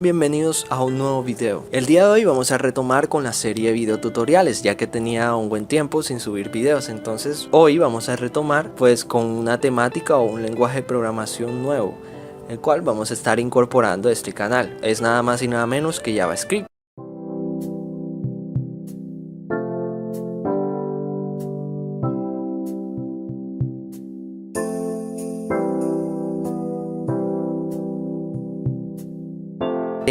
Bienvenidos a un nuevo video. El día de hoy vamos a retomar con la serie de videotutoriales, ya que tenía un buen tiempo sin subir videos. Entonces hoy vamos a retomar pues con una temática o un lenguaje de programación nuevo, el cual vamos a estar incorporando a este canal. Es nada más y nada menos que JavaScript.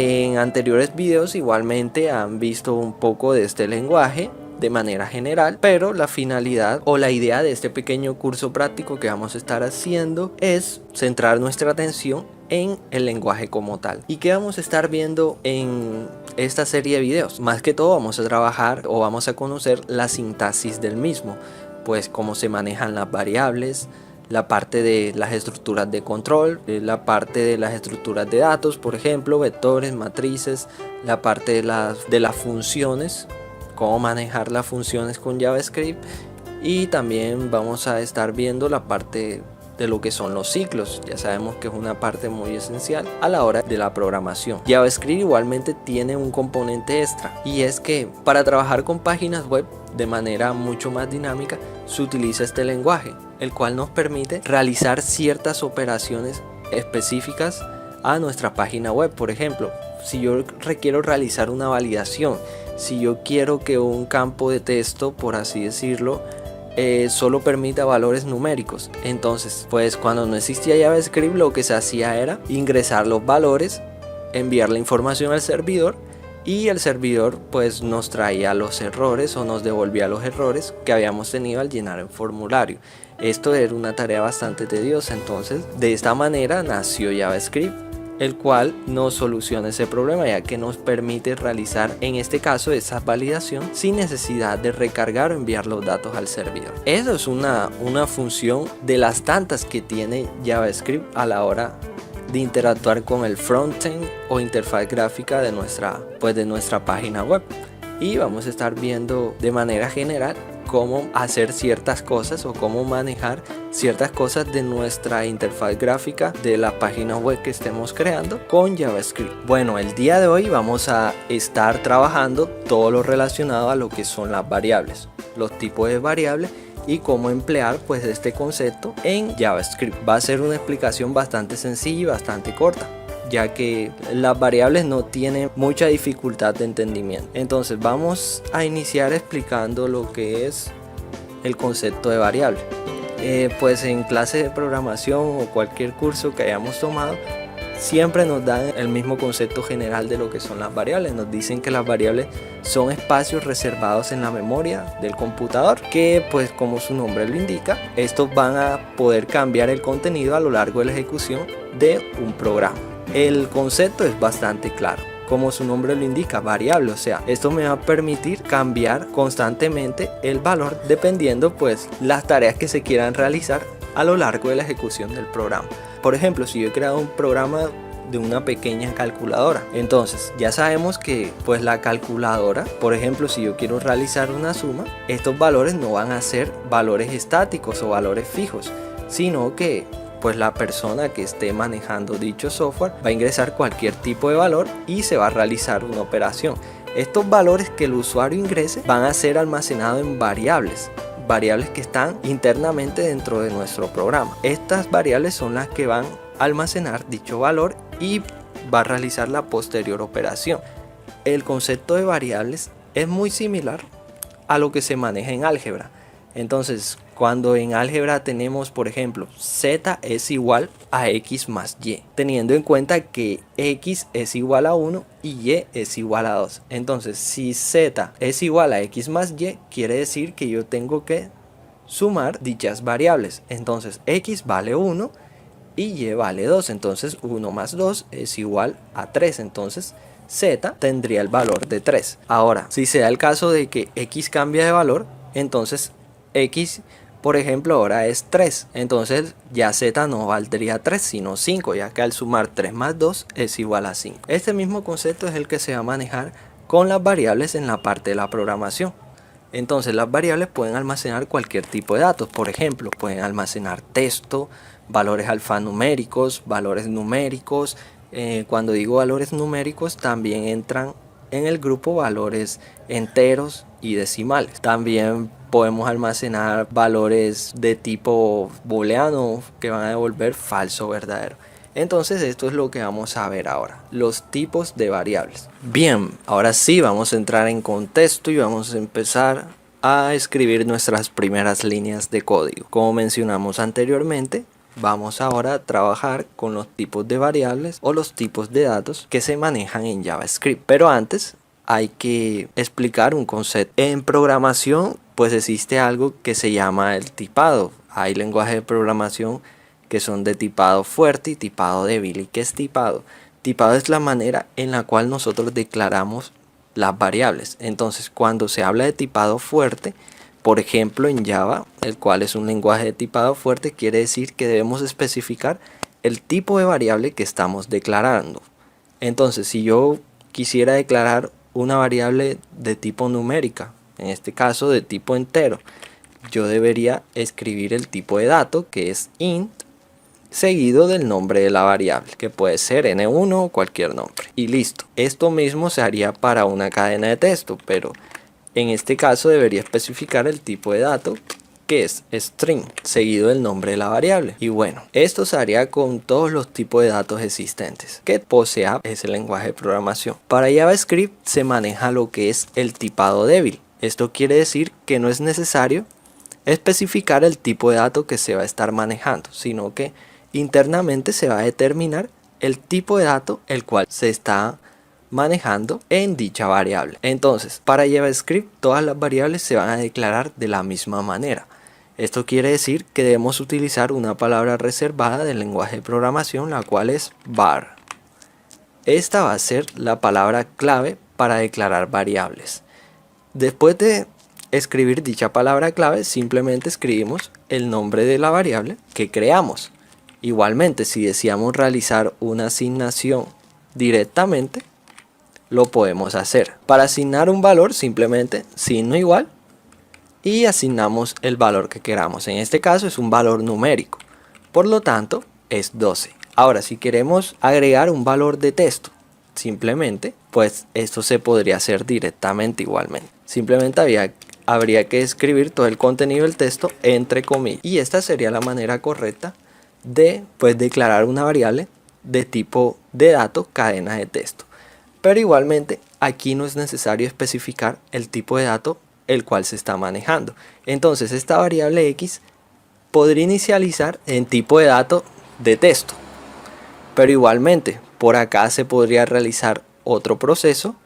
En anteriores videos igualmente han visto un poco de este lenguaje de manera general, pero la finalidad o la idea de este pequeño curso práctico que vamos a estar haciendo es centrar nuestra atención en el lenguaje como tal. ¿Y qué vamos a estar viendo en esta serie de videos? Más que todo vamos a trabajar o vamos a conocer la sintaxis del mismo, pues cómo se manejan las variables, la parte de las estructuras de control, la parte de las estructuras de datos, por ejemplo, vectores, matrices, la parte de las funciones, cómo manejar las funciones con JavaScript, y también vamos a estar viendo la parte de lo que son los ciclos. Ya sabemos que es una parte muy esencial a la hora de la programación. JavaScript igualmente tiene un componente extra, y es que para trabajar con páginas web de manera mucho más dinámica se utiliza este lenguaje, el cual nos permite realizar ciertas operaciones específicas a nuestra página web. Por ejemplo, si yo requiero realizar una validación, si yo quiero que un campo de texto, por así decirlo, solo permita valores numéricos, entonces pues cuando no existía JavaScript lo que se hacía era ingresar los valores, enviar la información al servidor, y el servidor pues nos traía los errores o nos devolvía los errores que habíamos tenido al llenar el formulario. Esto era una tarea bastante tediosa. Entonces de esta manera nació JavaScript, el cual nos soluciona ese problema, ya que nos permite realizar en este caso esa validación sin necesidad de recargar o enviar los datos al servidor. Eso es una función de las tantas que tiene JavaScript a la hora de interactuar con el frontend o interfaz gráfica de nuestra página web. Y vamos a estar viendo de manera general cómo hacer ciertas cosas o cómo manejar ciertas cosas de nuestra interfaz gráfica de la página web que estemos creando con JavaScript. Bueno, el día de hoy vamos a estar trabajando todo lo relacionado a lo que son las variables, los tipos de variables y cómo emplear pues este concepto en JavaScript. Va a ser una explicación bastante sencilla y bastante corta, ya que las variables no tienen mucha dificultad de entendimiento. Entonces vamos a iniciar explicando lo que es el concepto de variable. Pues en clase de programación o cualquier curso que hayamos tomado, siempre nos dan el mismo concepto general de lo que son las variables. Nos dicen que las variables son espacios reservados en la memoria del computador, que pues como su nombre lo indica, estos van a poder cambiar el contenido a lo largo de la ejecución de un programa. El concepto es bastante claro, como su nombre lo indica, variable, o sea, esto me va a permitir cambiar constantemente el valor dependiendo pues las tareas que se quieran realizar a lo largo de la ejecución del programa. Por ejemplo, si yo he creado un programa de una pequeña calculadora, entonces ya sabemos que pues la calculadora, por ejemplo, si yo quiero realizar una suma, estos valores no van a ser valores estáticos o valores fijos, sino que pues la persona que esté manejando dicho software va a ingresar cualquier tipo de valor y se va a realizar una operación. Estos valores que el usuario ingrese van a ser almacenados en variables que están internamente dentro de nuestro programa. Estas variables son las que van a almacenar dicho valor y va a realizar la posterior operación. El concepto de variables es muy similar a lo que se maneja en álgebra. Entonces, cuando en álgebra tenemos, por ejemplo, z es igual a x más y, teniendo en cuenta que x es igual a 1 y y es igual a 2. Entonces, si z es igual a x más y, quiere decir que yo tengo que sumar dichas variables. Entonces, x vale 1 y y vale 2. Entonces, 1 más 2 es igual a 3. Entonces, z tendría el valor de 3. Ahora, si se da el caso de que x cambia de valor, entonces x, por ejemplo, ahora es 3. Entonces ya z no valdría 3 sino 5, ya que al sumar 3 más 2 es igual a 5. Este mismo concepto es el que se va a manejar con las variables en la parte de la programación. Entonces las variables pueden almacenar cualquier tipo de datos. Por ejemplo, pueden almacenar texto, valores alfanuméricos, valores numéricos, Cuando digo valores numéricos, también entran en el grupo valores enteros y decimales. También podemos almacenar valores de tipo booleano que van a devolver falso o verdadero. Entonces esto es lo que vamos a ver ahora, los tipos de variables. Bien, ahora sí vamos a entrar en contexto y vamos a empezar a escribir nuestras primeras líneas de código. Como mencionamos anteriormente, vamos ahora a trabajar con los tipos de variables o los tipos de datos que se manejan en JavaScript. Pero antes hay que explicar un concepto. En programación pues existe algo que se llama el tipado. Hay lenguajes de programación que son de tipado fuerte y tipado débil. ¿Y qué es tipado? Tipado es la manera en la cual nosotros declaramos las variables. Entonces cuando se habla de tipado fuerte, por ejemplo en Java, el cual es un lenguaje de tipado fuerte, quiere decir que debemos especificar el tipo de variable que estamos declarando. Entonces si yo quisiera declarar una variable de tipo numérica, en este caso de tipo entero, yo debería escribir el tipo de dato, que es int, seguido del nombre de la variable, que puede ser n1 o cualquier nombre, y listo. Esto mismo se haría para una cadena de texto, pero en este caso debería especificar el tipo de dato, que es string, seguido del nombre de la variable. Y bueno, esto se haría con todos los tipos de datos existentes que posea ese lenguaje de programación. Para JavaScript se maneja lo que es el tipado débil. Esto quiere decir que no es necesario especificar el tipo de dato que se va a estar manejando, sino que internamente se va a determinar el tipo de dato el cual se está manejando en dicha variable. Entonces, para JavaScript todas las variables se van a declarar de la misma manera. Esto quiere decir que debemos utilizar una palabra reservada del lenguaje de programación, la cual es var. Esta va a ser la palabra clave para declarar variables. Después de escribir dicha palabra clave, simplemente escribimos el nombre de la variable que creamos. Igualmente, si deseamos realizar una asignación directamente, lo podemos hacer. Para asignar un valor, simplemente signo igual y asignamos el valor que queramos. En este caso es un valor numérico, por lo tanto es 12. Ahora, si queremos agregar un valor de texto, simplemente, pues esto se podría hacer directamente igualmente. Simplemente habría que escribir todo el contenido del texto entre comillas. Y esta sería la manera correcta de declarar una variable de tipo de dato cadena de texto. Pero igualmente aquí no es necesario especificar el tipo de dato el cual se está manejando. Entonces esta variable x podría inicializar en tipo de dato de texto. Pero igualmente por acá se podría realizar otro proceso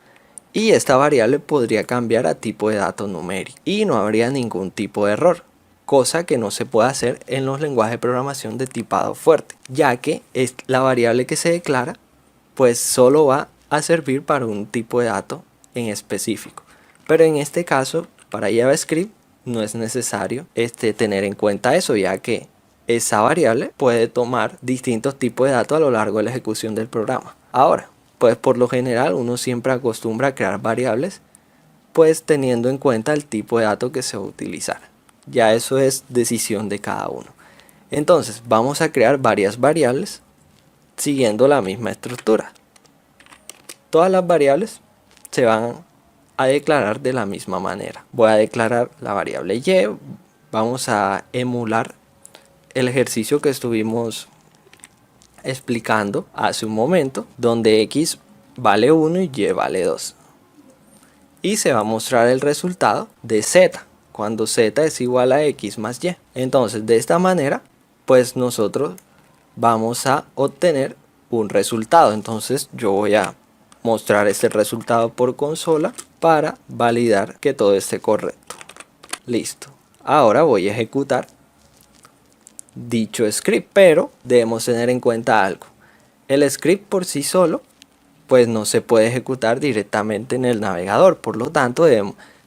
y esta variable podría cambiar a tipo de dato numérico y no habría ningún tipo de error, cosa que no se puede hacer en los lenguajes de programación de tipado fuerte, ya que es la variable que se declara pues solo va a servir para un tipo de dato en específico. Pero en este caso para JavaScript no es necesario tener en cuenta eso, ya que esa variable puede tomar distintos tipos de datos a lo largo de la ejecución del programa. Ahora, pues por lo general uno siempre acostumbra a crear variables pues teniendo en cuenta el tipo de dato que se va a utilizar. Ya eso es decisión de cada uno. Entonces vamos a crear varias variables siguiendo la misma estructura. Todas las variables se van a declarar de la misma manera. Voy a declarar la variable y, vamos a emular el ejercicio que estuvimos explicando hace un momento, donde x vale 1 y y vale 2. Y se va a mostrar el resultado de z, cuando z es igual a x más y. Entonces de esta manera, pues nosotros vamos a obtener un resultado. Entonces yo voy a mostrar este resultado por consola para validar que todo esté correcto. Listo. Ahora voy a ejecutar dicho script, pero debemos tener en cuenta algo. El script por sí solo pues no se puede ejecutar directamente en el navegador, por lo tanto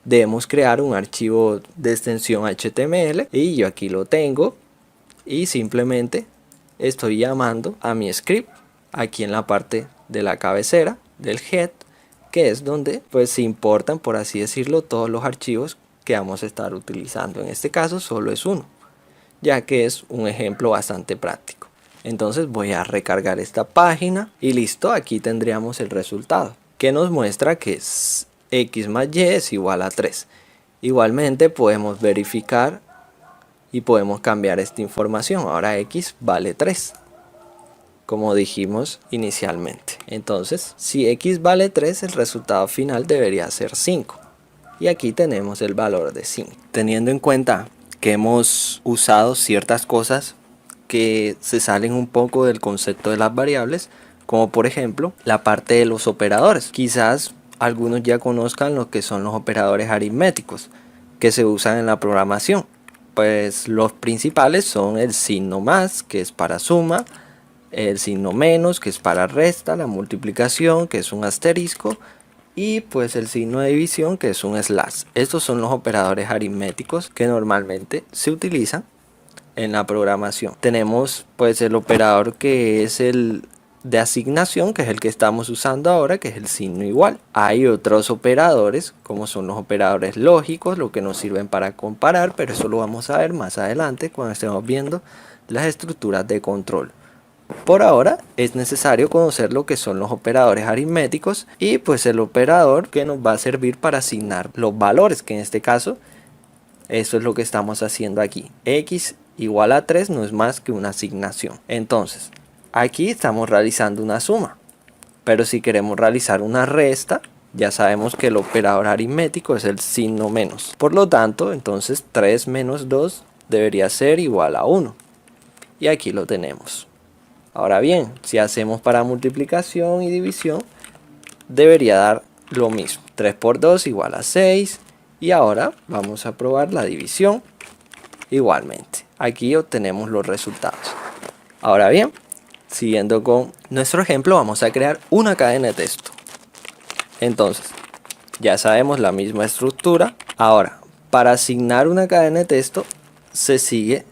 debemos crear un archivo de extensión HTML y yo aquí lo tengo y simplemente estoy llamando a mi script aquí en la parte de la cabecera del head, que es donde pues se importan, por así decirlo, todos los archivos que vamos a estar utilizando. En este caso solo es uno, ya que es un ejemplo bastante práctico. Entonces voy a recargar esta página y listo, aquí tendríamos el resultado que nos muestra que x más y es igual a 3. Igualmente podemos verificar y podemos cambiar esta información. Ahora x vale 3, como dijimos inicialmente. Entonces, si x vale 3, el resultado final debería ser 5. Y aquí tenemos el valor de 5. Teniendo en cuenta que hemos usado ciertas cosas que se salen un poco del concepto de las variables, como por ejemplo la parte de los operadores. Quizás algunos ya conozcan lo que son los operadores aritméticos que se usan en la programación. Pues los principales son el signo más, que es para suma, el signo menos, que es para resta, la multiplicación, que es un asterisco, y pues el signo de división, que es un slash. Estos son los operadores aritméticos que normalmente se utilizan en la programación. Tenemos pues el operador que es el de asignación, que es el que estamos usando ahora, que es el signo igual. Hay otros operadores como son los operadores lógicos, lo que nos sirven para comparar, pero eso lo vamos a ver más adelante cuando estemos viendo las estructuras de control. Por ahora es necesario conocer lo que son los operadores aritméticos y pues el operador que nos va a servir para asignar los valores, que en este caso eso es lo que estamos haciendo aquí. X igual a 3 no es más que una asignación. Entonces aquí estamos realizando una suma, pero si queremos realizar una resta, ya sabemos que el operador aritmético es el signo menos. Por lo tanto, entonces 3 menos 2 debería ser igual a 1. Y aquí lo tenemos. Ahora bien, si hacemos para multiplicación y división, debería dar lo mismo. 3 por 2 igual a 6. Y ahora vamos a probar la división. Igualmente, aquí obtenemos los resultados. Ahora bien, siguiendo con nuestro ejemplo, vamos a crear una cadena de texto. Entonces, ya sabemos la misma estructura. Ahora, para asignar una cadena de texto, se sigue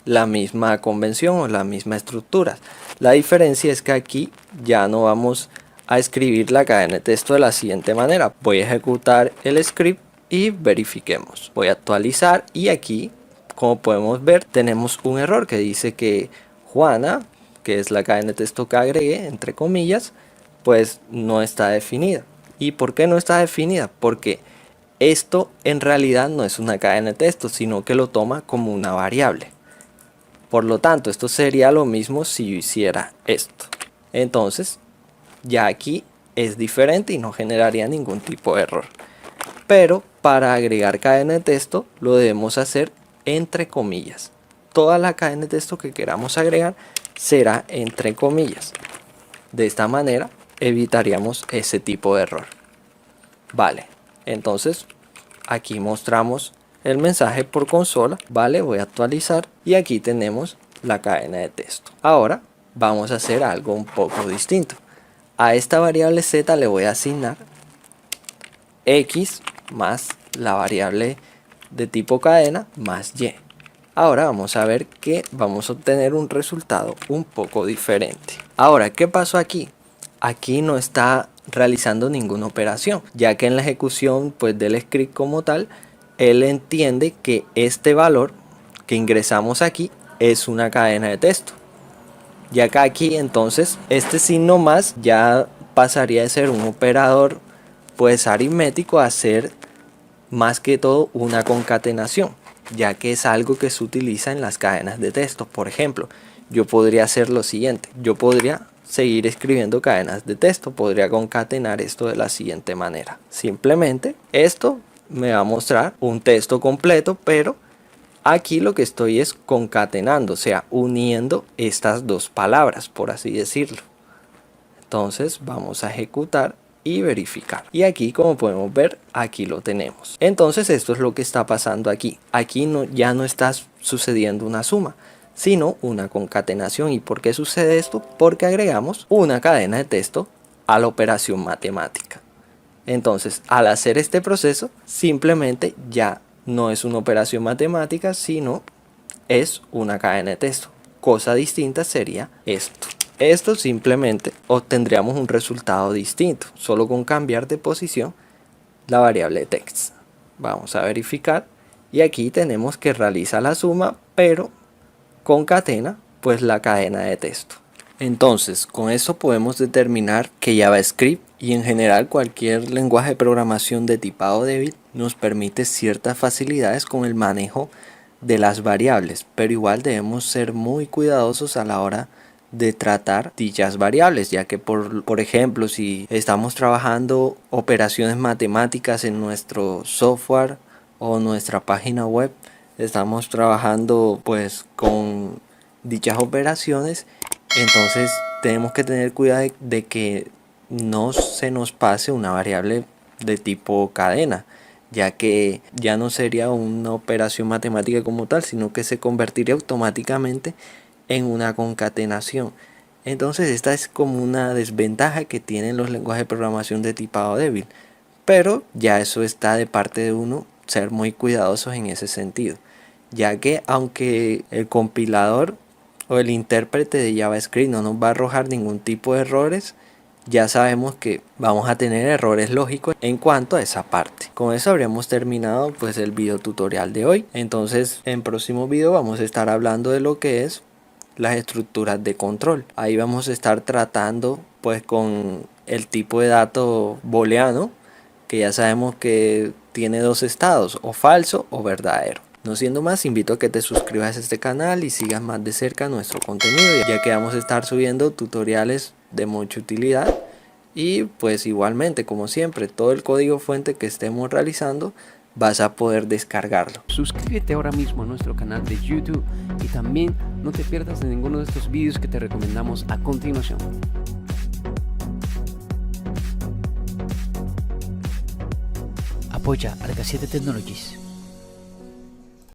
la misma convención o la misma estructura. La diferencia es que aquí ya no vamos a escribir la cadena de texto de la siguiente manera. Voy a ejecutar el script y verifiquemos. Voy a actualizar y aquí, como podemos ver, tenemos un error que dice que Juana, que es la cadena de texto que agregué, entre comillas, pues no está definida. ¿Y por qué no está definida? Porque esto en realidad no es una cadena de texto, sino que lo toma como una variable. Por lo tanto, esto sería lo mismo si yo hiciera esto. Entonces, ya aquí es diferente y no generaría ningún tipo de error. Pero para agregar cadena de texto, lo debemos hacer entre comillas. Toda la cadena de texto que queramos agregar será entre comillas. De esta manera evitaríamos ese tipo de error. Vale, entonces aquí mostramos el mensaje por consola. Vale, voy a actualizar y aquí tenemos la cadena de texto. Ahora vamos a hacer algo un poco distinto. A esta variable z le voy a asignar x más la variable de tipo cadena más y. Ahora vamos a ver que vamos a obtener un resultado un poco diferente. Ahora, ¿qué pasó aquí? Aquí no está realizando ninguna operación, ya que en la ejecución pues, del script como tal, él entiende que este valor que ingresamos aquí es una cadena de texto. Ya que aquí entonces este signo más ya pasaría de ser un operador pues aritmético a ser más que todo una concatenación, ya que es algo que se utiliza en las cadenas de texto. Por ejemplo, yo podría hacer lo siguiente, yo podría seguir escribiendo cadenas de texto, podría concatenar esto de la siguiente manera. Simplemente esto me va a mostrar un texto completo, pero aquí lo que estoy es concatenando, o sea, uniendo estas dos palabras, por así decirlo. Entonces vamos a ejecutar y verificar. Y aquí, como podemos ver, aquí lo tenemos. Entonces esto es lo que está pasando aquí. Aquí ya no está sucediendo una suma, sino una concatenación. ¿Y por qué sucede esto? Porque agregamos una cadena de texto a la operación matemática. Entonces, al hacer este proceso, simplemente ya no es una operación matemática, sino es una cadena de texto. Cosa distinta sería esto. Esto simplemente obtendríamos un resultado distinto, solo con cambiar de posición la variable text. Vamos a verificar y aquí tenemos que realiza la suma, pero concatena pues la cadena de texto. Entonces, con esto podemos determinar que JavaScript y en general cualquier lenguaje de programación de tipado débil nos permite ciertas facilidades con el manejo de las variables, pero igual debemos ser muy cuidadosos a la hora de tratar dichas variables, ya que por ejemplo, si estamos trabajando operaciones matemáticas en nuestro software o nuestra página web, estamos trabajando pues con dichas operaciones. Entonces tenemos que tener cuidado de que no se nos pase una variable de tipo cadena, ya que ya no sería una operación matemática como tal, sino que se convertiría automáticamente en una concatenación. Entonces esta es como una desventaja que tienen los lenguajes de programación de tipado débil, pero ya eso está de parte de uno ser muy cuidadosos en ese sentido, ya que aunque el compilador o el intérprete de JavaScript no nos va a arrojar ningún tipo de errores, ya sabemos que vamos a tener errores lógicos en cuanto a esa parte. Con eso habríamos terminado pues el video tutorial de hoy. Entonces en próximo video vamos a estar hablando de lo que es las estructuras de control. Ahí vamos a estar tratando pues con el tipo de dato booleano, que ya sabemos que tiene dos estados, o falso o verdadero. No siendo más, invito a que te suscribas a este canal y sigas más de cerca nuestro contenido, ya que vamos a estar subiendo tutoriales de mucha utilidad. Y pues igualmente, como siempre, todo el código fuente que estemos realizando vas a poder descargarlo. Suscríbete ahora mismo a nuestro canal de YouTube y también no te pierdas de ninguno de estos vídeos que te recomendamos a continuación. Apoya Arca 7 Technologies.